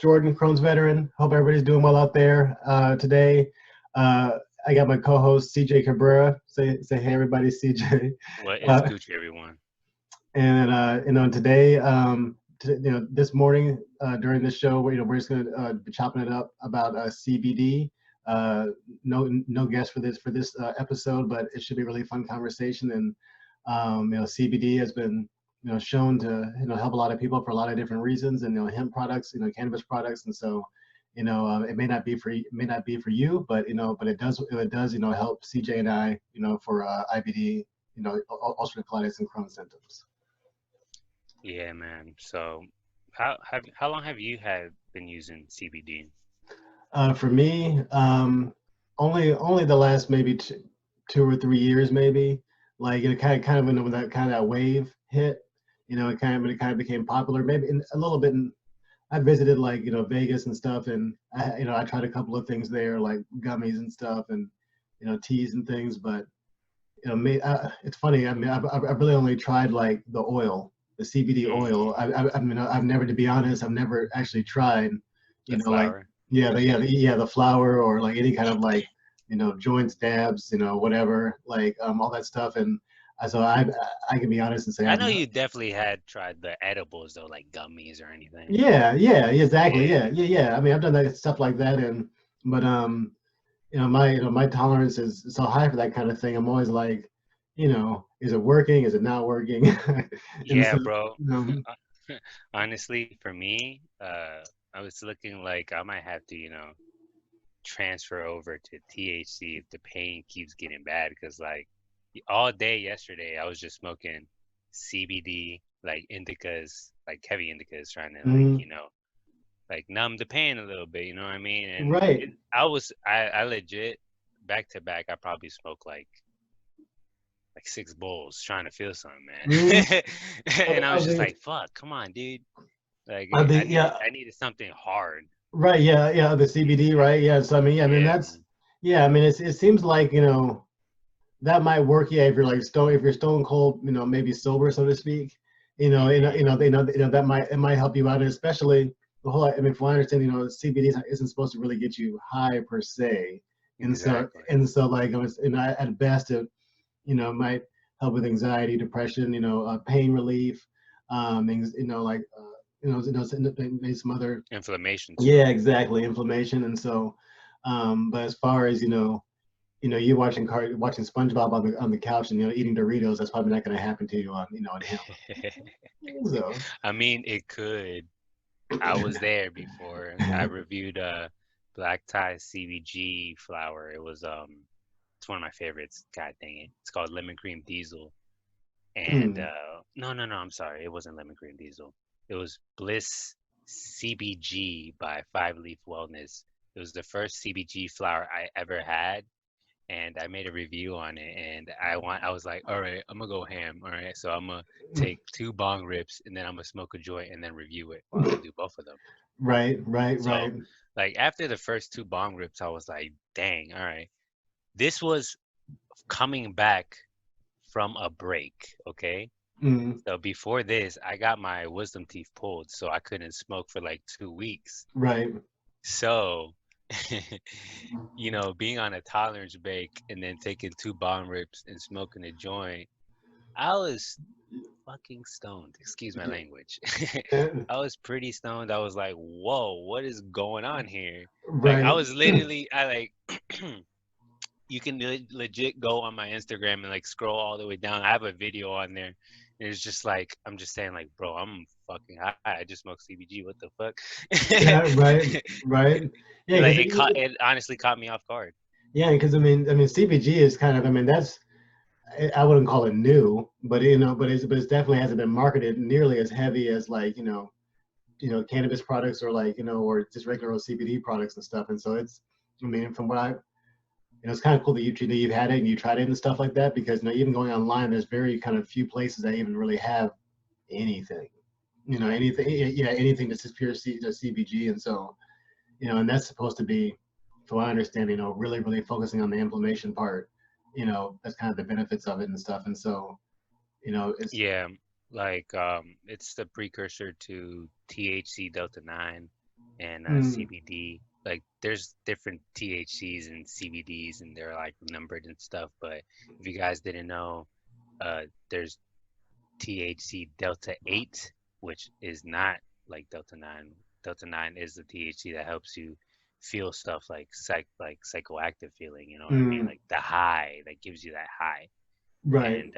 Jordan, Crohn's veteran. Hope everybody's doing well out there. Today, I got my co-host CJ Cabrera. Say hey, everybody, CJ. What is Uh, Gucci, everyone? and today, this morning during this show, we're just gonna be chopping it up about CBD. No guest for this episode, but it should be a really fun conversation. And CBD has been shown to help a lot of people for a lot of different reasons, and hemp products, cannabis products, and so it may not be for you, but it does help CJ and I for IBD, ulcerative colitis and Crohn's symptoms. Yeah, man. So, how long have you had been using CBD? For me, only the last maybe 2 or 3 years, maybe. Like kind of when that kind of that wave hit, it kind of became popular. Maybe a little bit. I visited like Vegas and stuff, and I tried a couple of things there, like gummies and stuff, and teas and things. But it's funny. I mean, I've really only tried like the oil, the CBD oil. Hmm. I mean, I've never, to be honest, I've never actually tried, The like flower. the flour or like any kind of like joints, dabs, whatever, like all that stuff. And so I can be honest and say I I've know not. you definitely had tried the edibles though, like gummies or anything. Yeah, exactly. Yeah. Yeah. I mean, I've done that stuff like that, and but my tolerance is so high for that kind of thing. I'm always like, is it working? Is it not working? And Yeah, so, bro. um, Honestly, for me, I was looking like I might have to, transfer over to THC if the pain keeps getting bad. Because like all day yesterday, I was just smoking CBD, like indicas, like heavy indicas, trying to like, mm, like numb the pain a little bit. You know what I mean? And right. I legit back to back, I probably smoked like 6 bowls trying to feel something, Mm, man. of, And I was of just the like, fuck, come on, dude. Like of the yeah, I needed something hard. right, yeah, the CBD, right, yeah. So I mean Yeah, that's man. yeah. I mean it seems like that might work, yeah, if you're stone cold, maybe sober, so to speak. Hmm. That might help you out, and especially the whole. I mean, from what I understand, CBD isn't supposed to really get you high per se, and so Exactly. like at best it might help with anxiety, depression, pain relief, like maybe some other. Inflammation too. Yeah, exactly, inflammation, and so. But as far as you watching SpongeBob on the couch and eating Doritos, that's probably not going to happen to you on him. So I mean, it could. I was there before. I reviewed black tie CBG flower. It's one of my favorites. God dang it. It's called lemon cream diesel. And no, I'm sorry. It wasn't lemon cream diesel. It was Bliss CBG by Five Leaf Wellness. It was the first CBG flower I ever had, and I made a review on it. And I was like, all right, I'm gonna go ham. All right, so I'm gonna take 2 bong rips, and then I'm gonna smoke a joint, and then review it. Well, I'm gonna do both of them. right. So, like after the first 2 bong rips, I was like, dang, all right. This was coming back from a break, okay? Mm, So before this, I got my wisdom teeth pulled, so I couldn't smoke for like 2 weeks. right. So, being on a tolerance break and then taking 2 bomb rips and smoking a joint, I was fucking stoned. Excuse my language. Uh, I was pretty stoned. I was like, whoa, what is going on here? Like, I right. was literally, I like, you can legit go on my Instagram and like scroll all the way down. I have a video on there. And it's just like I'm just saying like, bro, I'm fucking high. I just smoked CBG. What the fuck? Yeah, right. Yeah, Like because it honestly caught me off guard. I mean CBG is kind of, I mean, that's, I wouldn't call it new, but but it definitely hasn't been marketed nearly as heavy as like cannabis products, or like or just regular old CBD products and stuff. And so it's, I mean, from what I, it's kind of cool that you've had it and you tried it and stuff like that, because even going online, there's very kind of few places that even really have anything, anything that's just pure CBG. And so and that's supposed to be, from what I understand, really really focusing on the inflammation part. That's kind of the benefits of it and stuff. And so it's Yeah, like it's the precursor to THC Delta 9. and Mm, CBD. Like there's different THCs and CBDs, and they're like numbered and stuff. But if you guys didn't know, there's THC Delta 8, which is not like Delta 9. Delta 9 is the THC that helps you feel stuff like psychoactive feeling, you know what I mean? mm, Like the high that gives you that high. right. And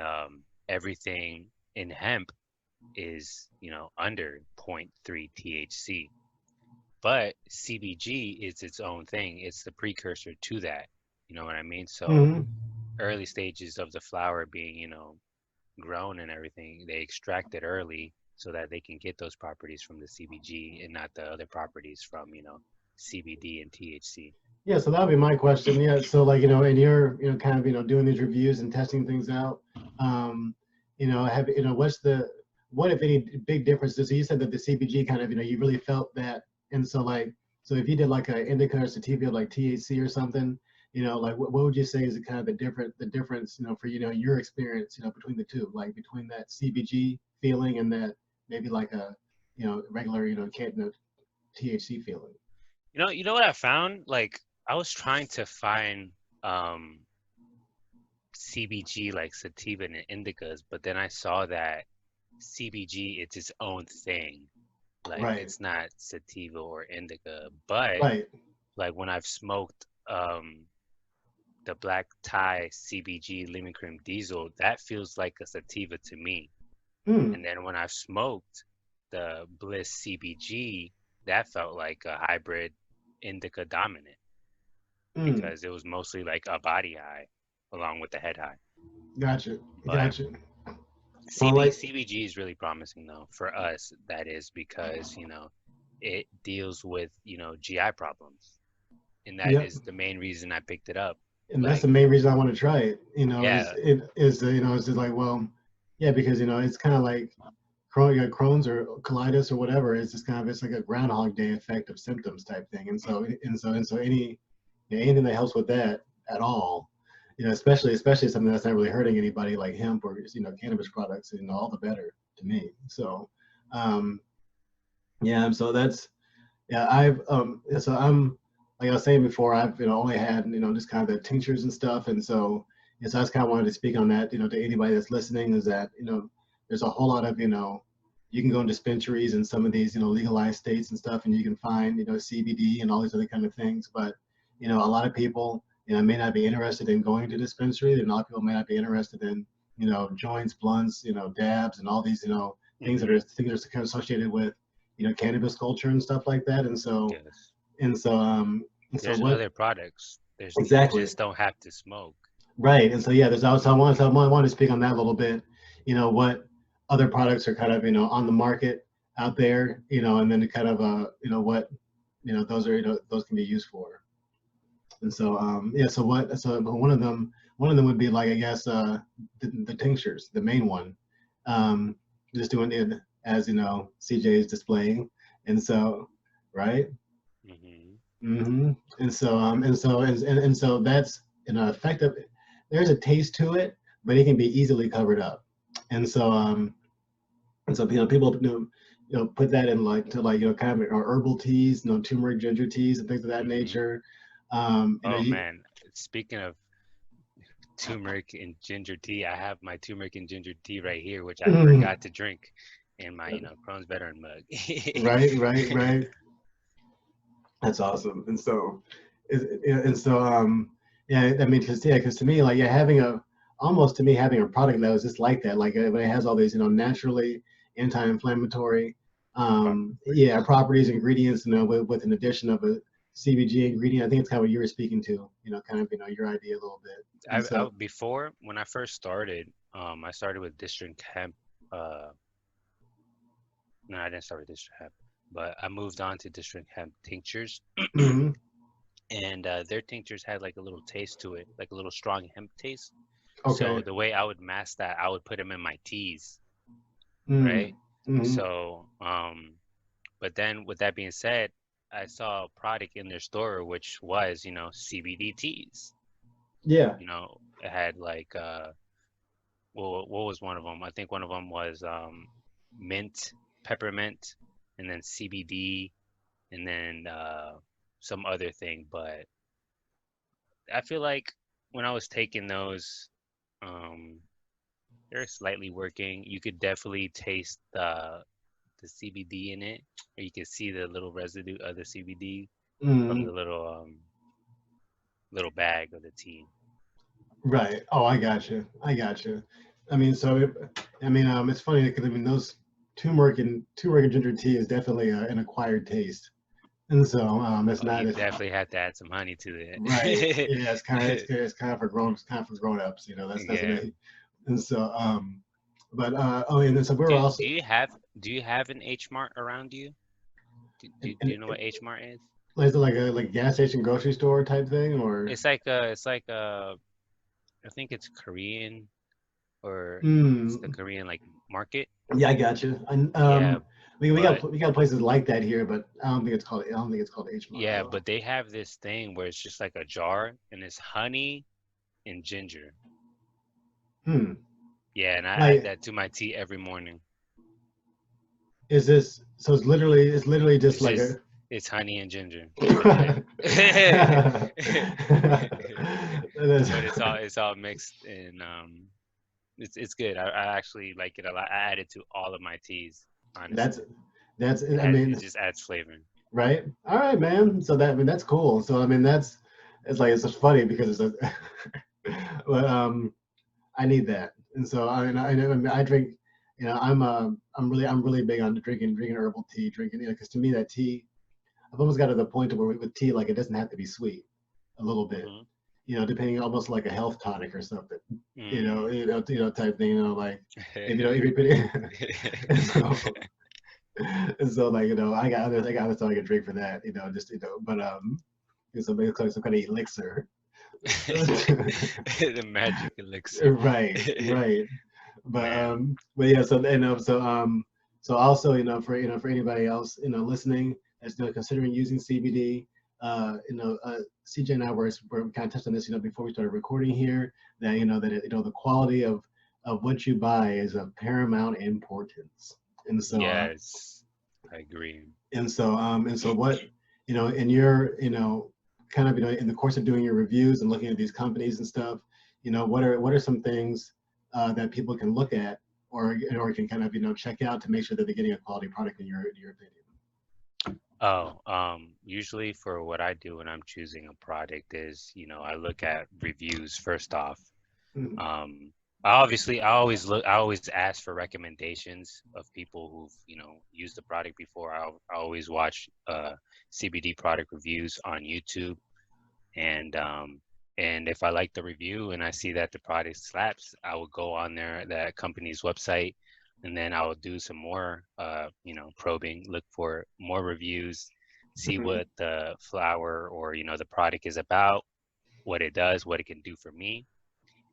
everything in hemp is, under zero point 0.3 THC. But CBG is its own thing. It's the precursor to that. You know what I mean? So Mm, early stages of the flower being, grown and everything, they extract it early so that they can get those properties from the CBG and not the other properties from, CBD and THC. yeah, so that would be my question. Yeah, so like, and you're, kind of, doing these reviews and testing things out. Um, what if any big differences? So you said that the CBG kind of, you really felt that. And so like, so if you did like a indica or sativa, like THC or something, like what would you say is the kind of the difference, for, your experience, between the two, like between that CBG feeling and that maybe like a, regular, THC feeling. You know what I found? Like I was trying to find um CBG like sativa and indicas, but then I saw that CBG it's its own thing. Like Right, it's not sativa or indica, but right. like when I've smoked the black tie CBG lemon cream diesel, that feels like a sativa to me. Hmm. And then when I've smoked the Bliss CBG, that felt like a hybrid indica dominant Mm, because it was mostly like a body high along with the head high. gotcha, But gotcha. Well, like, CBG is really promising though for us. That is because it deals with GI problems, and that yep. is the main reason I picked it up. And that's Like, the main reason I want to try it. yeah, It's just like, well, yeah, because it's kind of like Crohn's or colitis or whatever. It's just kind of it's like a Groundhog Day effect of symptoms type thing. And so anything that helps with that at all, especially something that's not really hurting anybody like hemp or cannabis products, all the better to me. So, um, yeah, and so that's yeah, so I'm like I was saying before, I've only had just kind of the tinctures and stuff, and so I just kind of wanted to speak on that, to anybody that's listening, is that there's a whole lot of you can go in dispensaries in some of these legalized states and stuff, and you can find CBD and all these other kind of things, but a lot of people may not be interested in going to dispensary, and a lot of people may not be interested in joints, blunts, dabs, and all these hmm things that are kind of associated with cannabis culture and stuff like that. And so yes. and so and so There's what other products. You exactly just don't have to smoke. right. And so yeah, there's also I want to speak on that a little bit. What other products are kind of on the market out there, and then to kind of what those can be used for. And so yeah, so one of them would be like I guess the tinctures, the main one. Um, just doing it as CJ is displaying, and so right. hmm And so that's effective. There's a taste to it, but it can be easily covered up. And so people put that in like to like kind of herbal teas, turmeric, ginger teas, and things of that hmm nature. Oh man, speaking of turmeric and ginger tea, I have my turmeric and ginger tea right here, which I forgot to drink in my, Crohn's veteran mug. right, right, right. That's awesome. And so yeah, I mean, because to me, like, yeah, almost to me having a product that was just like that, like it has all these, naturally anti-inflammatory, yeah, Properties. properties, ingredients, with an addition of a CBG ingredient. I think it's kind of what you were speaking to, kind of, your idea a little bit. And so, Before when I first started, I started with district hemp. Uh, no, I didn't start with district hemp, but I moved on to district hemp tinctures, mhm, and their tinctures had like a little taste to it, like a little strong hemp taste. So okay, the way I would mask that, I would put them in my teas, mm, right? mhm, So, but then with that being said, I saw a product in their store which was, CBD teas. yeah, It had like well, what was one of them? I think one of them was mint, peppermint, and then CBD. and then some other thing. But I feel like when I was taking those, um, they're slightly working. You could definitely taste the CBD in it, or you can see the little residue of the CBD from Mm, the little bag of the tea. right. Oh, I got you. I got you. I mean, it's funny because I mean those turmeric and ginger tea is definitely an acquired taste, and so it's Oh, not you as definitely have to add some honey to right. it. Yeah, it's kind of for grown ups. You know, that's what Yeah. they. And so but oh, and then so we were also Do you have an H Mart around you? Do and you know what H Mart is? is it like a gas station grocery store type thing or? It's like I think it's Korean, or it's the Mm, Korean like market. yeah, I got you. And Yeah, but we got places like that here, but I don't think it's called H Mart yeah, though. but they have this thing where it's just like a jar and it's honey and ginger. Hmm. Yeah, and I add Like, that to my tea every morning. is this so? It's literally just It's like just a. it's honey and ginger. Yeah. That is- But it's all mixed, and it's good. I actually like it a lot. I add it to all of my teas, that's honestly. I It mean, just adds flavor. right? All right, man. So that I mean that's cool. So I mean that's it's like it's just funny because it's a, but I need that. And so I drink, you know, I'm really big on drinking herbal tea, drinking, you know, because to me that tea, I've almost got to the point to where with tea, like it doesn't have to be sweet, a little bit, Hmm. you know, depending almost like a health tonic or something, Mm. type thing, you know, like if you put it, and so and so like I got other stuff I can drink for that, you know, just but so maybe it's like some kind of elixir. The magic elixir. Right, right. Man. But yeah, so so also, for anybody else, listening that's considering using CBD, CJ and I were kind of touched on this, before we started recording here, that the quality of what you buy is of paramount importance. And so Yes, I agree. what, in your, kind of, in the course of doing your reviews and looking at these companies and stuff, what are some things that people can look at or can kind of, check out to make sure that they're getting a quality product in your opinion? Oh, usually for what I do when I'm choosing a product is, I look at reviews first off. Mhm. Um, I always ask for recommendations of people who've, used the product before. I always watch CBD product reviews on YouTube, and if I like the review and I see that the product slaps, I will go on that company's website, and then I will do some more probing, look for more reviews, see Mhm. what the flower or the product is about, what it does, what it can do for me,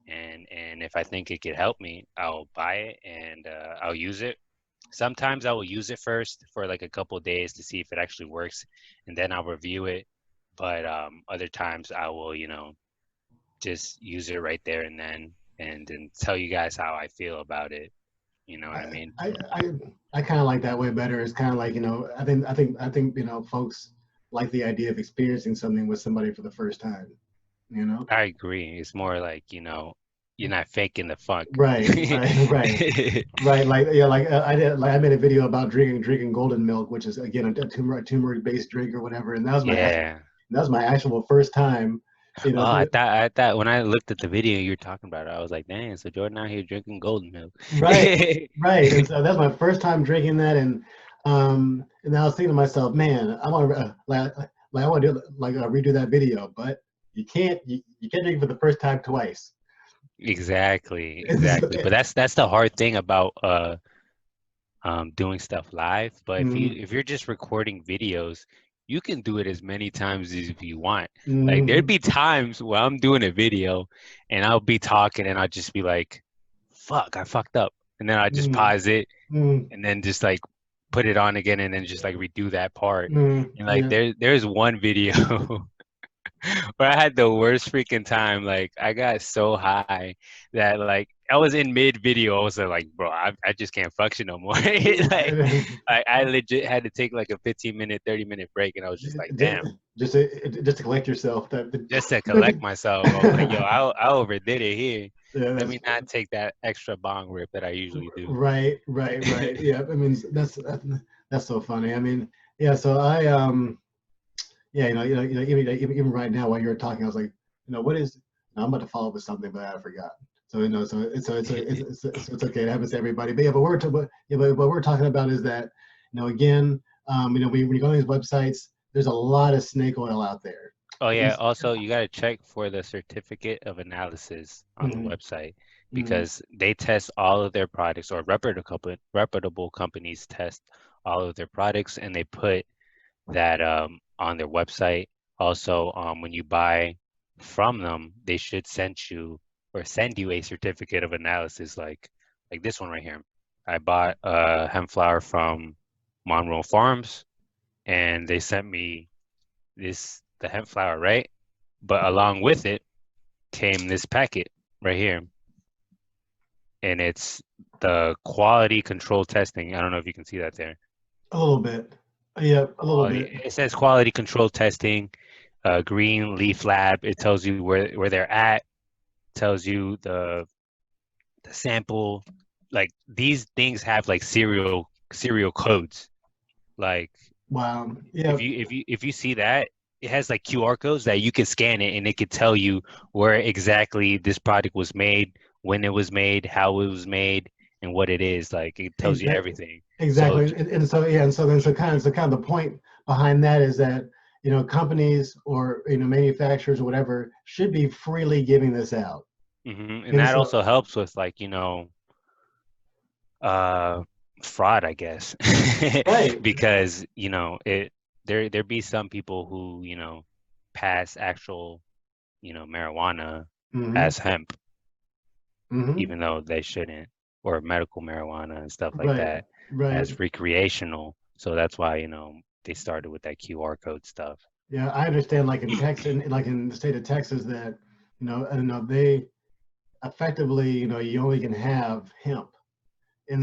and if I think it could help me, I'll buy it, and I'll use it. Sometimes I will use it first for like a couple of days to see if it actually works, and then I'll review it. But other times I will, just use it right there and then, and then tell you guys how I feel about it. You know what I I mean? I I, I kind of like that way better. It's kind of like, I think folks like the idea of experiencing something with somebody for the first time. You know. I agree. It's more like, you're not faking the funk. Right, right, right, right. Like yeah, I made a video about drinking golden milk, which is again a turmeric based drink or whatever, and Yeah. that was my actual first time, Oh, doing I thought when I looked at the video you were talking about it, I was like, dang, so Jordan out here drinking golden milk. right, right, and so that's my first time drinking that, and I was thinking to myself, man, I want to I want to do redo that video, but you can't drink it for the first time twice. Exactly, And so, exactly. But that's the hard thing about doing stuff live. But mm, if you're just recording videos, you can do it as many times as you want. Like there'd mm, be times where I'm doing a video and I'll be talking and I'll just be like, fuck, I fucked up. And then I just mm, pause it mm, and then just like put it on again and then just like redo that part. And like yeah. there's one video where I had the worst freaking time. Like I got so high that like I was in mid video. I was like, bro, I just can't function no more. Like, I legit had to take like a 15-minute, 30-minute break, and I was just like, damn. Just to collect yourself. Just to collect myself, I was like, yo, I overdid it here. Yeah, Let that's me not take that extra bong rip that I usually do. right. Yeah, I mean that's so funny. I mean, yeah. So I yeah, even right now while you were talking, I was like, what is? I'm about to follow up with something, but I forgot. So it's okay. It happens to everybody. But yeah, but we're talking about is that again, when you go on these websites, there's a lot of snake oil out there. Oh And, yeah, also you got to check for the certificate of analysis on the mm-hmm, website mm-hmm, because they test all of their products, or reputable companies test all of their products, and they put that on their website. Also, when you buy from them, they should send you a certificate of analysis, like this one right here. I bought hemp flower from Monroe Farms, and they sent me the hemp flower, right? But along with it came this packet right here, and it's the quality control testing. I don't know if you can see that there. a little bit. Yeah, a little Quality. bit. It says quality control testing, Green Leaf Lab. It tells you where they're at. Tells you the sample. Like these things have like serial codes. Like Wow. Yeah. if you see that, it has like QR codes that you can scan it and it could tell you where exactly this product was made, when it was made, how it was made, and what it is. Like it tells you Exactly. everything. So Exactly. And so yeah, and so kind of the point behind that is that companies or manufacturers or whatever should be freely giving this out. and And that so also helps with like, uh fraud, I guess. right. Because, there be some people who, pass actual, marijuana Mm-hmm. as hemp, Mm-hmm. even though they shouldn't, or medical marijuana and stuff like Right. that Right. as recreational. So that's why, they started with that QR code stuff. Yeah, I understand. Like in Texas, like in the state of Texas, that they effectively you only can have hemp.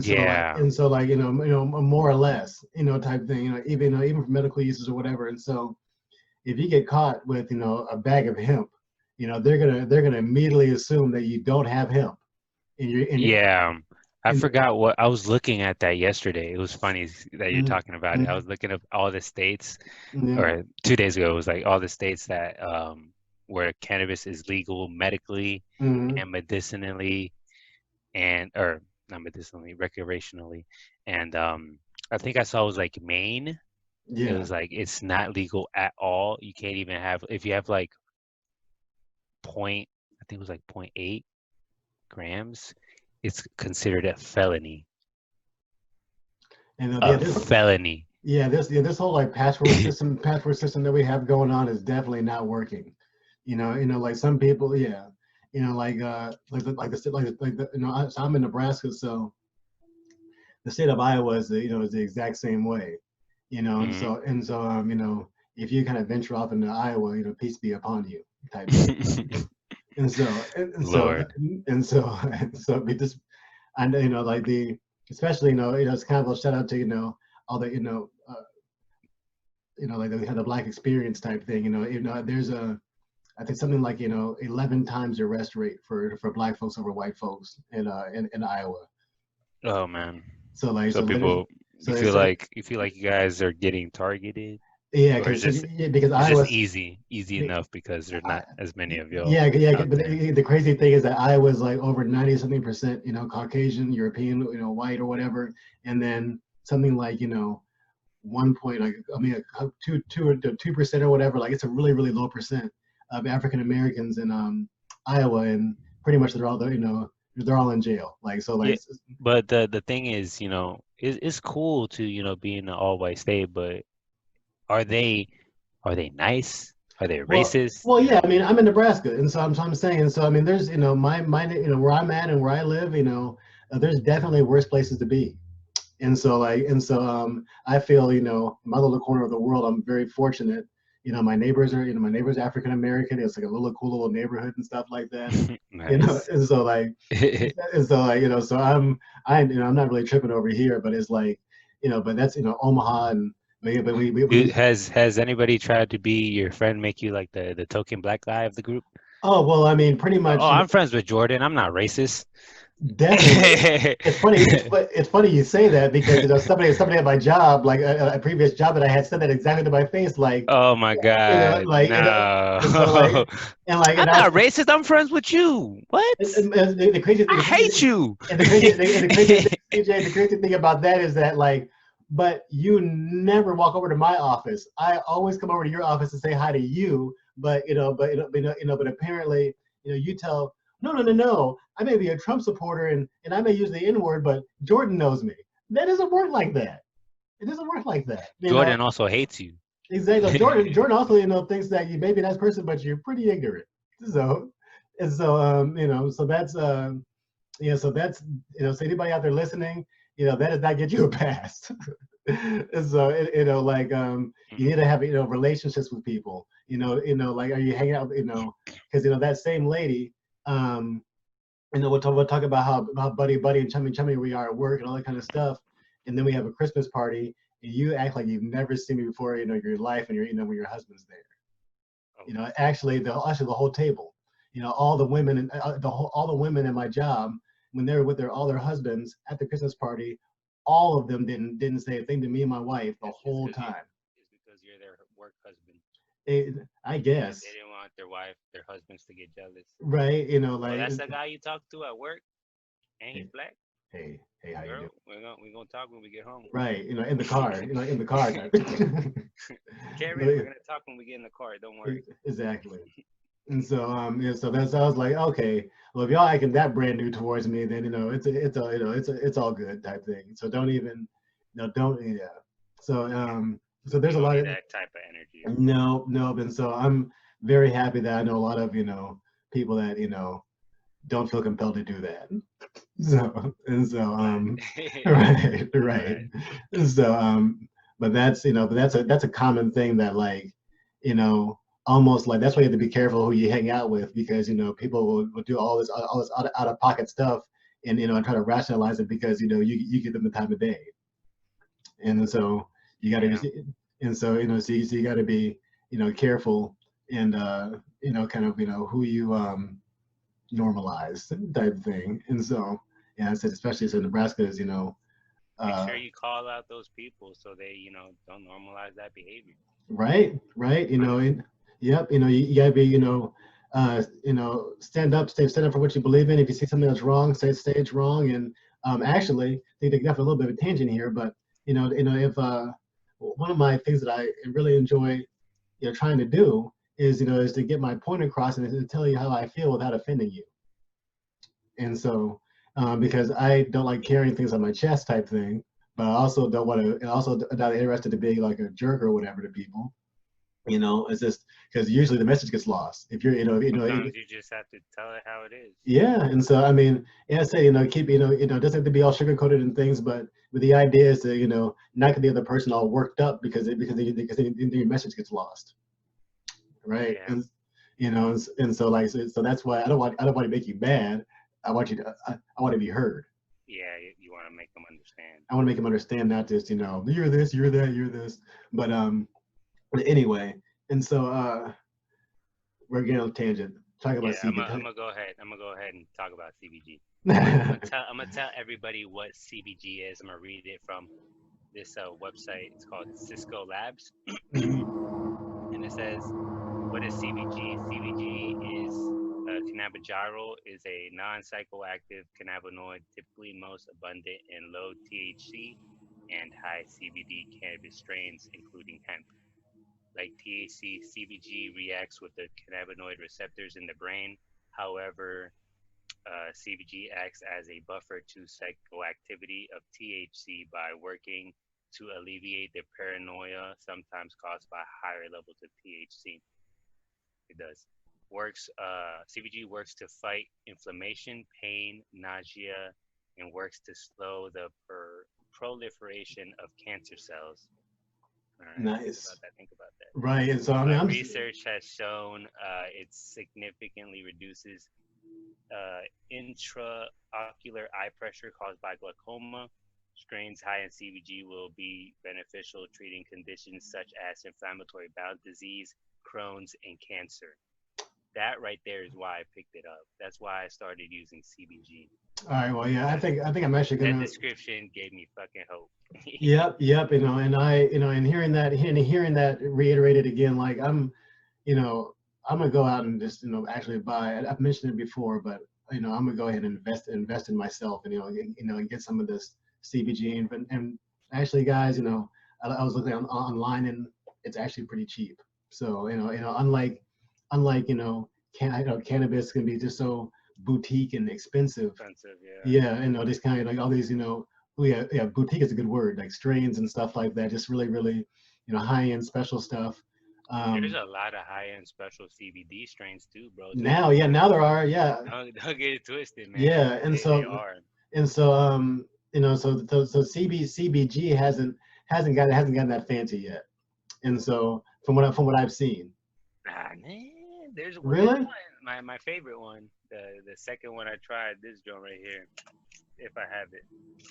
Yeah. And so like more or less type thing even for medical uses or whatever. And so if you get caught with a bag of hemp, they're gonna immediately assume that you don't have hemp in your Yeah. I in forgot what I was looking at that yesterday. It was funny that you're mm, talking about it. I mm, was looking up all the states, yeah, or 2 days ago, it was like all the states that where cannabis is legal medically mm, and medicinally, and or not medicinally, recreationally. And I think I saw it was like Maine. It yeah. was like it's not legal at all. You can't even have, if you have like I think it was like 0.8 grams, it's considered a felony. And A felony. this whole like password system that we have going on is definitely not working. Like some people, yeah, so I'm in Nebraska, so the state of Iowa is the exact same way, and Hmm. if you kind of venture off into Iowa, peace be upon you type thing. And so and so Lord. and so and so be this I know like the especially it's kind of a shout out to all the like we had the Black experience type thing. There's I think something like 11 times the arrest rate for Black folks over white folks in Iowa. Oh man. So like So so literally people, so it's you feel like you guys are getting targeted, yeah or because yeah, because it's just Iowa's easy enough because there's I, not as many of y'all yeah, out but there. the crazy thing is that Iowa's like over 90 something percent, Caucasian, European, white or whatever, and then something like 1 point, like I mean, 2% or whatever. Like it's a really low percent of African Americans in Iowa, and pretty much they're all in jail. Like so, Yeah, like but the thing is, it's cool to, be in an all white state, but are they are they nice? Are they racist? yeah. I mean, I'm in Nebraska, and so I'm saying, and so I mean, there's my where I'm at and where I live, there's definitely worse places to be. And so I feel, in my little corner of the world, I'm very fortunate, my neighbors are, my neighbors African American. It's like a little cool little neighborhood and stuff like that. And Nice. and so like, so I'm not really tripping over here, but it's like, but that's Omaha, and but we Has anybody tried to be your friend, make you like the token black guy of the group? oh well, I mean, pretty Oh, much, I'm friends with Jordan. I'm not racist. definitely. It's funny. It's funny you say that because somebody at my job, like a previous job that I had, said that exactly to my face, like, Oh my God, like, and so no. like, and like, I'm and I was, not racist. I'm friends with you. What? and the crazy, I hate you. the crazy thing, CJ, the crazy thing about that is that, like, but you never walk over to my office. I always come over to your office to say hi to you, but but apparently, you tell, no, no, no, no. I may be a Trump supporter, and I may use the N word, but Jordan knows me. That doesn't work like that. It doesn't work like that. Jordan also hates you. Exactly. Jordan also, thinks that you may be a nice person, but you're pretty ignorant. So, and so, so that's, so that's, so anybody out there listening, that does not get you a pass. And so, like, you need to have, relationships with people, like, are you hanging out, because, that same lady, we'll talk about how buddy and chummy we are at work and all that kind of stuff. And then we have a Christmas party, and you act like you've never seen me before, your life, and when your husband's there. Actually the whole table, all the women, and all the women in my job, when they were with all their husbands at the Christmas party, all of them didn't say a thing to me and my wife the whole time. It's because you're their work husband. I guess. They didn't want their husbands to get jealous. Right, Oh, like, that's the guy you talk to at work, and he's black. hey, how you Girl, doing? we're gonna talk when we get home. Right, in the car, in the car. Carrie, we're gonna talk when we get in the car. Don't worry. Exactly. And so, so that's, I was like, okay, well, if y'all acting that brand new towards me, then it's all good type thing. So don't even, don't, yeah. So so there's a lot of that type of energy. no, and so I'm very happy that I know a lot of people that don't feel compelled to do that. So right. And so but that's that's a common thing that, like, almost like, that's why you have to be careful who you hang out with, because people will do all this out of pocket stuff, and and try to rationalize it because you give them the time of day. And so you got to just, and so so you got to be careful, and kind of who you normalize type thing. And so, yeah, I said, especially so Nebraska is make sure you call out those people so they don't normalize that behavior. Right, and yep, you gotta be stand up for what you believe in. If you see something that's wrong, say it's wrong. And actually, I think they got a little bit of a tangent here, but if one of my things that I really enjoy trying to do is to get my point across, and to tell you how I feel without offending you. And so because I don't like carrying things on my chest type thing, but I also don't want to, and also not interested to be like a jerk or whatever to people. It's just because usually the message gets lost if you're Sometimes you just have to tell it how it is. yeah. And so, I mean, yeah, I say, keep, it doesn't have to be all sugar coated and things, but the idea is to, not get the other person all worked up because your message gets lost. Right. Yeah. And, and so, like, so that's why I don't want to make you mad. I want you to, I want to be heard. Yeah. You want to make them understand. I want to make them understand, not just, you're this, you're that, you're this, but, anyway. And so, we're getting on a tangent. Talk about CBD. I'm gonna go ahead and talk about CBG. I'm gonna tell everybody what CBG is. I'm gonna read it from this website. It's called Cisco Labs, and it says, "What is CBG? CBG is cannabigerol is a non-psychoactive cannabinoid, typically most abundant in low THC and high CBD cannabis strains, including hemp. Like THC, CBG reacts with the cannabinoid receptors in the brain. However, CBG acts as a buffer to psychoactivity of THC by working to alleviate the paranoia sometimes caused by higher levels of THC. It does. CBG works to fight inflammation, pain, nausea, and works to slow the proliferation of cancer cells. All right, Nice. think about that. Right. And so I mean, I'm Research has shown it significantly reduces intraocular eye pressure caused by glaucoma. Strains high in CBG will be beneficial treating conditions such as inflammatory bowel disease, Crohn's, and cancer. That right there is why I picked it up. That's why I started using CBG. all right. Well, yeah, I think I'm actually That gonna. description gave me fucking hope. Yep. Yep. You know, and and hearing that reiterated again, like you know, I'm gonna go out and just, actually buy. I've mentioned it before, but I'm gonna go ahead and invest in myself, and and get some of this CBG. And actually, guys, I was looking online, and it's actually pretty cheap. So unlike cannabis can be just so boutique and expensive. Expensive, yeah. Yeah, this kind of like all these, oh yeah, boutique is a good word, like strains and stuff like that. Just really, really, high end special stuff. There's a lot of high-end special CBD strains too, bro. Now, yeah, now there are, yeah, Don't get it twisted, man. yeah, They are. and so CBG hasn't gotten that fancy yet, and so from what I've seen. Ah, man, there's Really? one. My favorite one, the second one I tried, this joint right here, if I have it.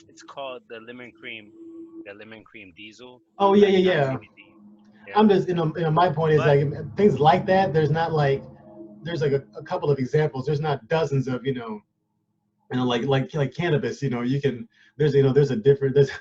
It's called the lemon cream diesel. Oh yeah, yeah, yeah. CBD. Yeah. I'm just, my point is, like, things like that. There's not like, there's like a couple of examples. There's not dozens of, like cannabis. You can, there's a different, there's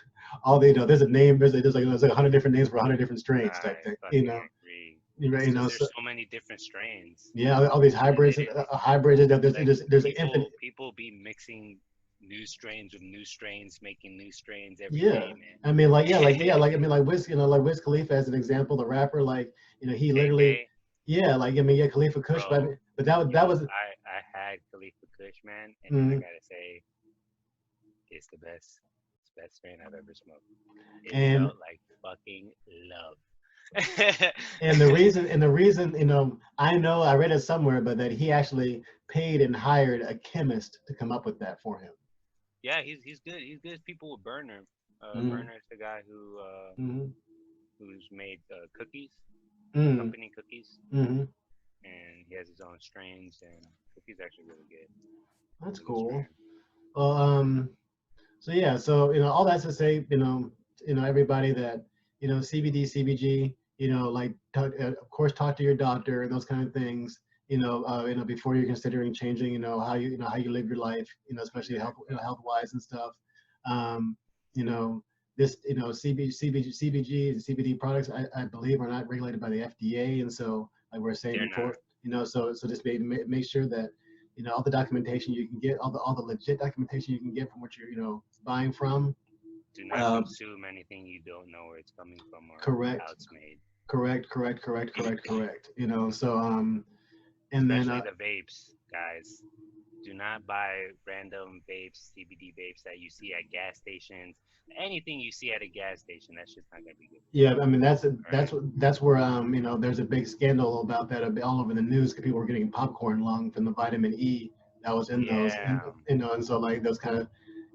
all the, there's a name, there's like 100 different names for 100 different strains type thing. Agree. There's So, so many different strains. Yeah, all these hybrids, there's people, infinite. People be mixing new strains with new strains, making new strains every Yeah, day, man. I mean, like, I mean, like Wiz, like Wiz Khalifa as an example, the rapper, like, he literally, yeah, like, I mean, yeah, Khalifa Kush, Bro, but that was. I had Khalifa Kush, man, and I gotta say, it's the best strain I've ever smoked. It felt like fucking love. and the reason, I read it somewhere, but that he actually paid and hired a chemist to come up with that for him. Yeah, he's good. He's good. People with Burner. Burner is the guy who's made cookies, company cookies, and he has his own strains, and cookies actually really good. That's cool. Well, so yeah, so all that's to say, everybody that CBD, CBG, like of course talk to your doctor and those kind of things. Before you're considering changing, how you live your life, especially health wise and stuff. This, CBG and CBD products, I believe, are not regulated by the FDA, and so like we were saying before, so just make sure that all the documentation you can get, all the legit documentation you can get from what you're buying from. Do not consume anything you don't know where it's coming from or correct. how it's made. Correct. So and especially then the vapes, guys. Do not buy random vapes, CBD vapes that you see at gas stations. Anything you see at a gas station, that's just not gonna be good. Yeah, I mean that's where there's a big scandal about that all over the news because people were getting popcorn lung from the vitamin E that was in those, and so like those kind of,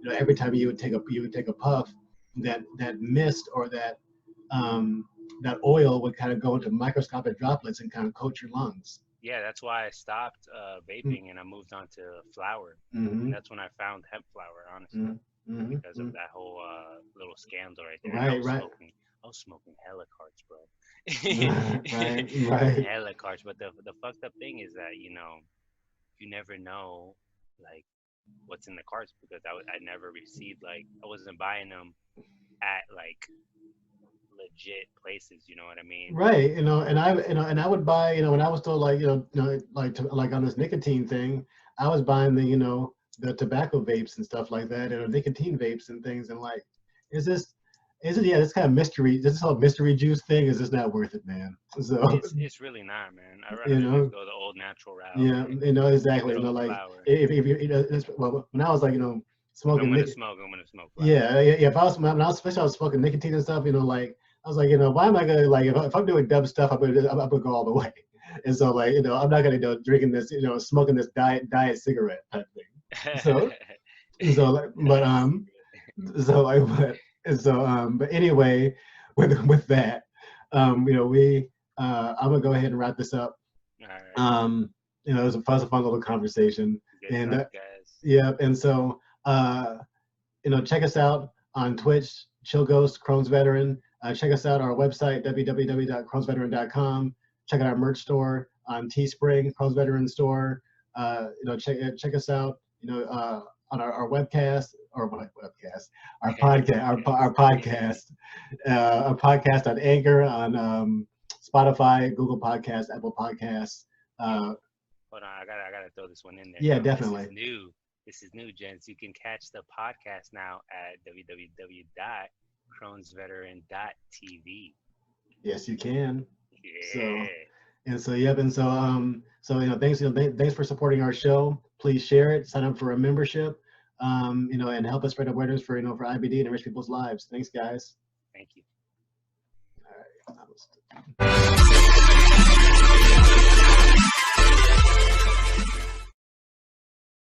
every time you would take a puff, that mist or that oil would kind of go into microscopic droplets and kind of coat your lungs. Yeah, that's why I stopped vaping and I moved on to flower. That's when I found hemp flower, honestly, because of that whole little scandal right there. Right. I was smoking hella carts, bro. right. Hella carts. But the fucked up thing is that, you never know, like, what's in the carts because I never received, like, I wasn't buying them at, like, legit places, you know what I mean? Right, and I would buy, when I was still like, like on this nicotine thing, I was buying the tobacco vapes and stuff like that, and nicotine vapes and things, and like, is it this kind of mystery, this whole mystery juice thing is just not worth it, man. So it's really not, man. I'd rather just go the old natural route. Yeah, exactly. Like if well, when I was like, smoking, I'm gonna smoke. Yeah. If I was especially I was smoking nicotine and stuff, like, I was like, why am I gonna, like, if I'm doing dumb stuff, I'm gonna go all the way. And so, like, I'm not gonna drinking this, smoking this diet cigarette type thing. But anyway, with that, you know, we I'm gonna go ahead and wrap this up. All right. You know, it was a fun little conversation. Good And talk, guys. yeah, and so you know, check us out on Twitch, Chill Ghost, Crohn's Veteran. Check us out our website, www.crohnsveteran.com. Check out our merch store on Teespring, Crohn's Veteran store. You know, check us out. You know, on our webcast or webcast, our podcast, our podcast on Anchor, on Spotify, Google Podcasts, Apple Podcasts. Hold on, I gotta throw this one in there. Yeah, definitely. This is new, gents. You can catch the podcast now at www.crohnsveteran.tv. Yes, you can. Yeah. So you know, thanks for supporting our show. Please share it, sign up for a membership, you know, and help us spread awareness for, you know, for IBD and enrich people's lives. Thanks, guys. Thank you. All right.